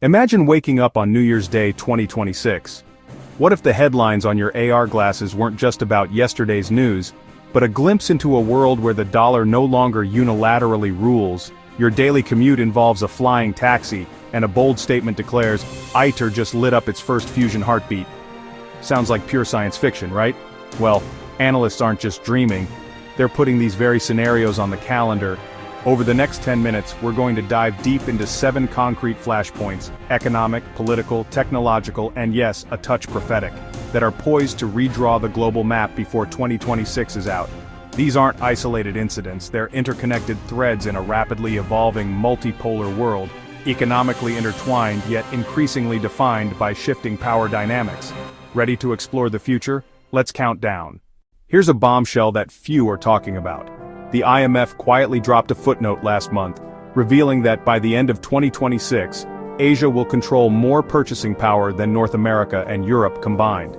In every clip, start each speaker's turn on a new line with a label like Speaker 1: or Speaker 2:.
Speaker 1: Imagine waking up on New Year's Day 2026. What if the headlines on your AR glasses weren't just about yesterday's news, but a glimpse into a world where the dollar no longer unilaterally rules, your daily commute involves a flying taxi, and a bold statement declares, ITER just lit up its first fusion heartbeat. Sounds like pure science fiction, right? Well, analysts aren't just dreaming, they're putting these very scenarios on the calendar. Over the next 10 minutes, we're going to dive deep into 7 concrete flashpoints, economic, political, technological, and yes, a touch prophetic, that are poised to redraw the global map before 2026 is out. These aren't isolated incidents, they're interconnected threads in a rapidly evolving multipolar world, economically intertwined yet increasingly defined by shifting power dynamics. Ready to explore the future? Let's count down. Here's a bombshell that few are talking about. The IMF quietly dropped a footnote last month, revealing that by the end of 2026, Asia will control more purchasing power than North America and Europe combined.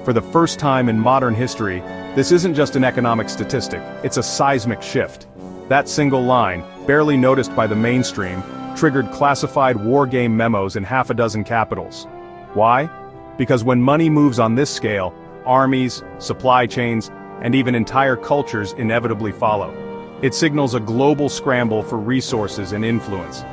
Speaker 1: For the first time in modern history, this isn't just an economic statistic, it's a seismic shift. That single line, barely noticed by the mainstream, triggered classified war game memos in half a dozen capitals. Why? Because when money moves on this scale, armies, supply chains, and even entire cultures inevitably follow. It signals a global scramble for resources and influence.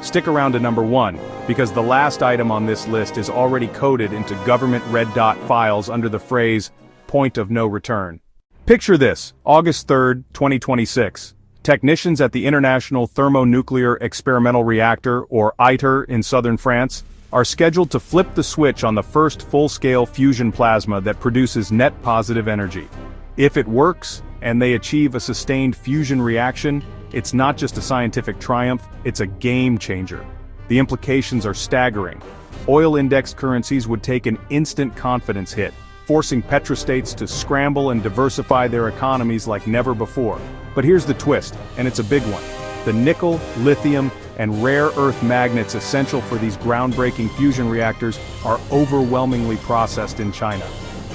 Speaker 1: Stick around to number 1, because the last item on this list is already coded into government red dot files under the phrase, point of no return. Picture this, August 3, 2026. Technicians at the International Thermonuclear Experimental Reactor, or ITER in southern France, are scheduled to flip the switch on the first full-scale fusion plasma that produces net positive energy. If it works, and they achieve a sustained fusion reaction, it's not just a scientific triumph, it's a game changer. The implications are staggering. Oil-indexed currencies would take an instant confidence hit, forcing petrostates to scramble and diversify their economies like never before. But here's the twist, and it's a big one. The nickel, lithium, and rare earth magnets essential for these groundbreaking fusion reactors are overwhelmingly processed in China.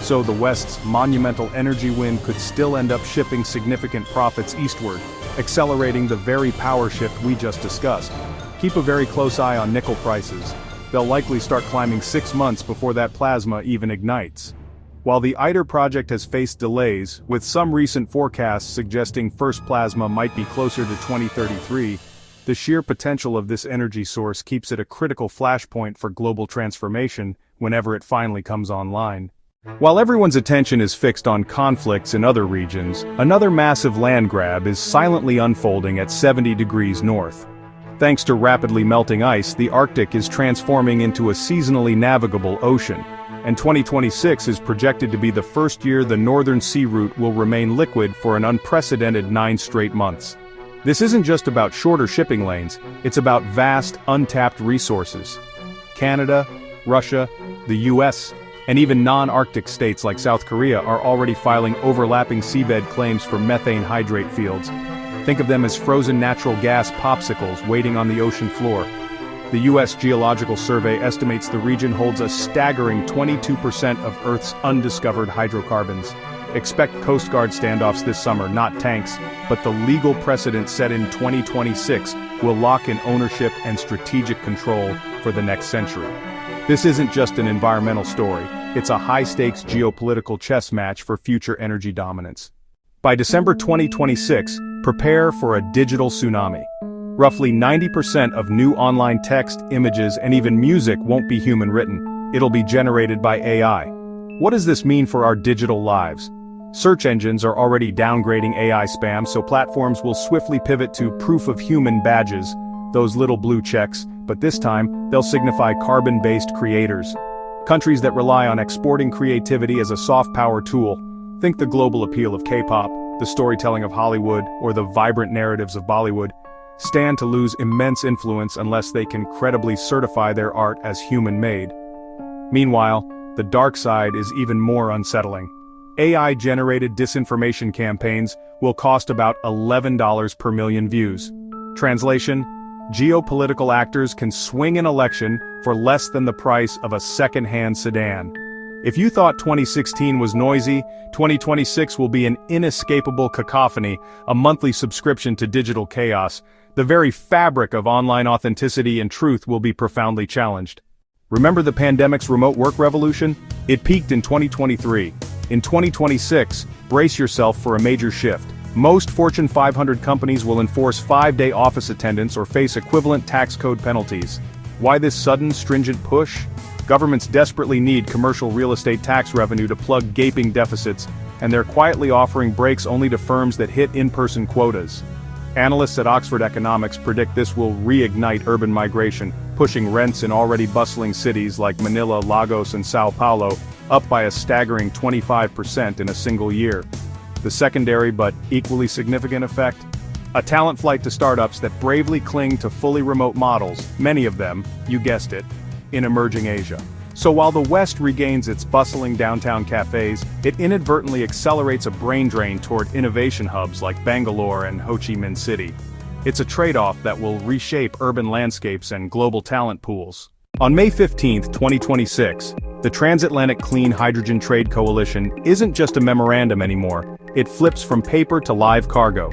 Speaker 1: So the West's monumental energy win could still end up shipping significant profits eastward, accelerating the very power shift we just discussed. Keep a very close eye on nickel prices. They'll likely start climbing 6 months before that plasma even ignites. While the ITER project has faced delays, with some recent forecasts suggesting first plasma might be closer to 2033, the sheer potential of this energy source keeps it a critical flashpoint for global transformation whenever it finally comes online. While everyone's attention is fixed on conflicts in other regions, another massive land grab is silently unfolding at 70 degrees north. Thanks to rapidly melting ice, the Arctic is transforming into a seasonally navigable ocean, and 2026 is projected to be the first year the northern sea route will remain liquid for an unprecedented 9 straight months. This isn't just about shorter shipping lanes, it's about vast, untapped resources. Canada, Russia, the US, and even non-Arctic states like South Korea are already filing overlapping seabed claims for methane hydrate fields. Think of them as frozen natural gas popsicles waiting on the ocean floor. The U.S. Geological Survey estimates the region holds a staggering 22% of Earth's undiscovered hydrocarbons. Expect Coast Guard standoffs this summer, not tanks, but the legal precedent set in 2026 will lock in ownership and strategic control for the next century. This isn't just an environmental story, it's a high-stakes geopolitical chess match for future energy dominance. By December 2026, prepare for a digital tsunami. Roughly 90% of new online text, images, and even music won't be human-written. It'll be generated by AI. What does this mean for our digital lives? Search engines are already downgrading AI spam, so platforms will swiftly pivot to proof-of-human badges, those little blue checks, but this time, they'll signify carbon-based creators. Countries that rely on exporting creativity as a soft power tool. Think the global appeal of K-pop, the storytelling of Hollywood, or the vibrant narratives of Bollywood, stand to lose immense influence unless they can credibly certify their art as human-made. Meanwhile, the dark side is even more unsettling. AI-generated disinformation campaigns will cost about $11 per million views. Translation: geopolitical actors can swing an election for less than the price of a second-hand sedan. If you thought 2016 was noisy, 2026 will be an inescapable cacophony, a monthly subscription to digital chaos. The very fabric of online authenticity and truth will be profoundly challenged. Remember the pandemic's remote work revolution? It peaked in 2023. In 2026, brace yourself for a major shift. Most Fortune 500 companies will enforce 5-day office attendance or face equivalent tax code penalties. Why this sudden, stringent push? Governments desperately need commercial real estate tax revenue to plug gaping deficits, and they're quietly offering breaks only to firms that hit in-person quotas. Analysts at Oxford Economics predict this will reignite urban migration, pushing rents in already bustling cities like Manila, Lagos, and Sao Paulo up by a staggering 25% in a single year. The secondary but equally significant effect? A talent flight to startups that bravely cling to fully remote models, many of them, you guessed it, in emerging Asia. So while the West regains its bustling downtown cafes, it inadvertently accelerates a brain drain toward innovation hubs like Bangalore and Ho Chi Minh City. It's a trade-off that will reshape urban landscapes and global talent pools. On May 15, 2026, the Transatlantic Clean Hydrogen Trade Coalition isn't just a memorandum anymore, it flips from paper to live cargo.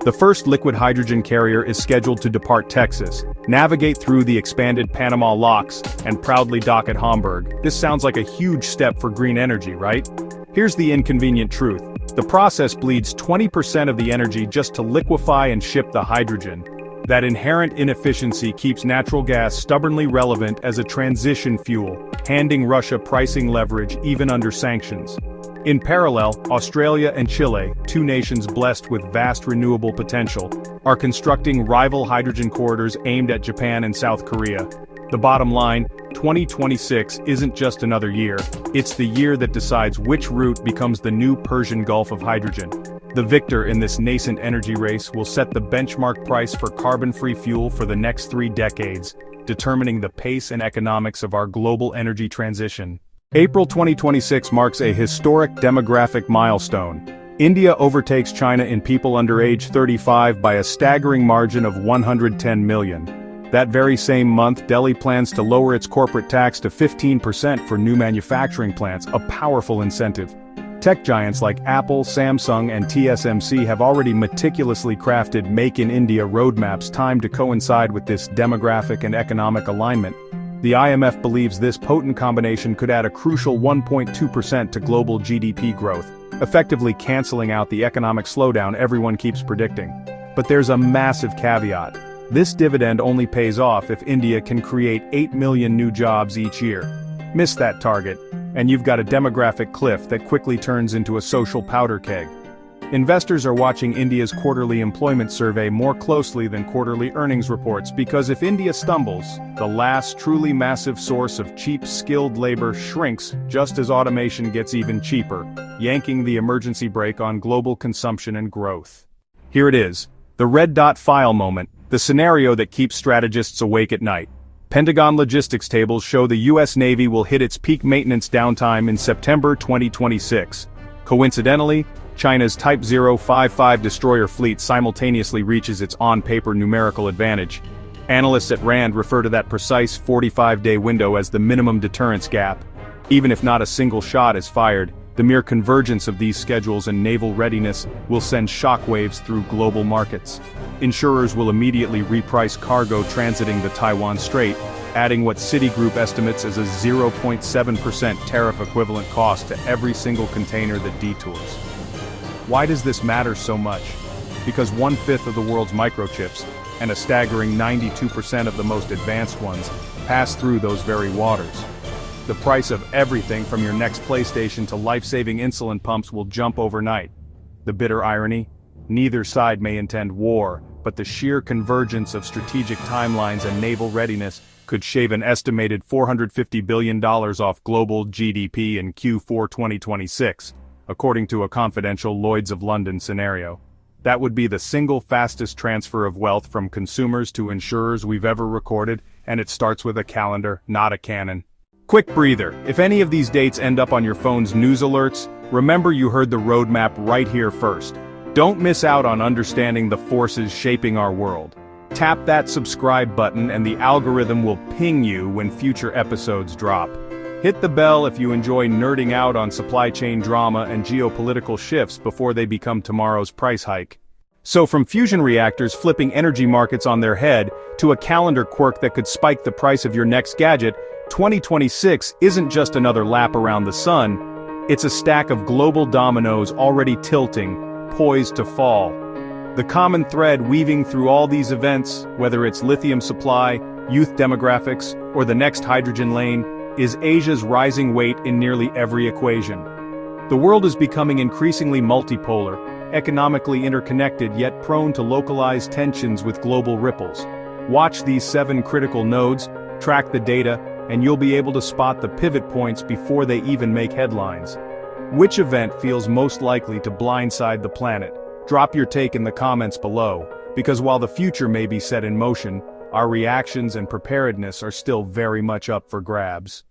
Speaker 1: The first liquid hydrogen carrier is scheduled to depart Texas, navigate through the expanded Panama locks, and proudly dock at Hamburg. This sounds like a huge step for green energy, right? Here's the inconvenient truth. The process bleeds 20% of the energy just to liquefy and ship the hydrogen. That inherent inefficiency keeps natural gas stubbornly relevant as a transition fuel, handing Russia pricing leverage even under sanctions. In parallel, Australia and Chile, two nations blessed with vast renewable potential, are constructing rival hydrogen corridors aimed at Japan and South Korea. The bottom line, 2026 isn't just another year, it's the year that decides which route becomes the new Persian Gulf of hydrogen. The victor in this nascent energy race will set the benchmark price for carbon-free fuel for the next 3 decades, determining the pace and economics of our global energy transition. April 2026 marks a historic demographic milestone. India overtakes China in people under age 35 by a staggering margin of 110 million. That very same month, Delhi plans to lower its corporate tax to 15% for new manufacturing plants, a powerful incentive. Tech giants like Apple, Samsung, and TSMC have already meticulously crafted Make in India roadmaps timed to coincide with this demographic and economic alignment. The IMF believes this potent combination could add a crucial 1.2% to global GDP growth, effectively canceling out the economic slowdown everyone keeps predicting. But there's a massive caveat. This dividend only pays off if India can create 8 million new jobs each year. Miss that target, and you've got a demographic cliff that quickly turns into a social powder keg. Investors are watching India's quarterly employment survey more closely than quarterly earnings reports because if India stumbles, the last truly massive source of cheap skilled labor shrinks just as automation gets even cheaper, yanking the emergency brake on global consumption and growth. Here it is, the red dot file moment, the scenario that keeps strategists awake at night. Pentagon logistics tables show the US Navy will hit its peak maintenance downtime in September 2026. Coincidentally, China's Type 055 destroyer fleet simultaneously reaches its on-paper numerical advantage. Analysts at RAND refer to that precise 45-day window as the minimum deterrence gap. Even if not a single shot is fired, the mere convergence of these schedules and naval readiness will send shockwaves through global markets. Insurers will immediately reprice cargo transiting the Taiwan Strait, adding what Citigroup estimates as a 0.7% tariff equivalent cost to every single container that detours. Why does this matter so much? Because 1/5 of the world's microchips, and a staggering 92% of the most advanced ones, pass through those very waters. The price of everything from your next PlayStation to life-saving insulin pumps will jump overnight. The bitter irony? Neither side may intend war, but the sheer convergence of strategic timelines and naval readiness could shave an estimated $450 billion off global GDP in Q4 2026. According to a confidential Lloyd's of London scenario. That would be the single fastest transfer of wealth from consumers to insurers we've ever recorded, and it starts with a calendar, not a cannon. Quick breather, if any of these dates end up on your phone's news alerts, remember you heard the roadmap right here first. Don't miss out on understanding the forces shaping our world. Tap that subscribe button and the algorithm will ping you when future episodes drop. Hit the bell if you enjoy nerding out on supply chain drama and geopolitical shifts before they become tomorrow's price hike. So from fusion reactors flipping energy markets on their head, to a calendar quirk that could spike the price of your next gadget, 2026 isn't just another lap around the sun, it's a stack of global dominoes already tilting, poised to fall. The common thread weaving through all these events, whether it's lithium supply, youth demographics, or the next hydrogen lane, is Asia's rising weight in nearly every equation. The world is becoming increasingly multipolar, economically interconnected yet prone to localized tensions with global ripples. Watch these 7 critical nodes, track the data, and you'll be able to spot the pivot points before they even make headlines. Which event feels most likely to blindside the planet? Drop your take in the comments below, because while the future may be set in motion, our reactions and preparedness are still very much up for grabs.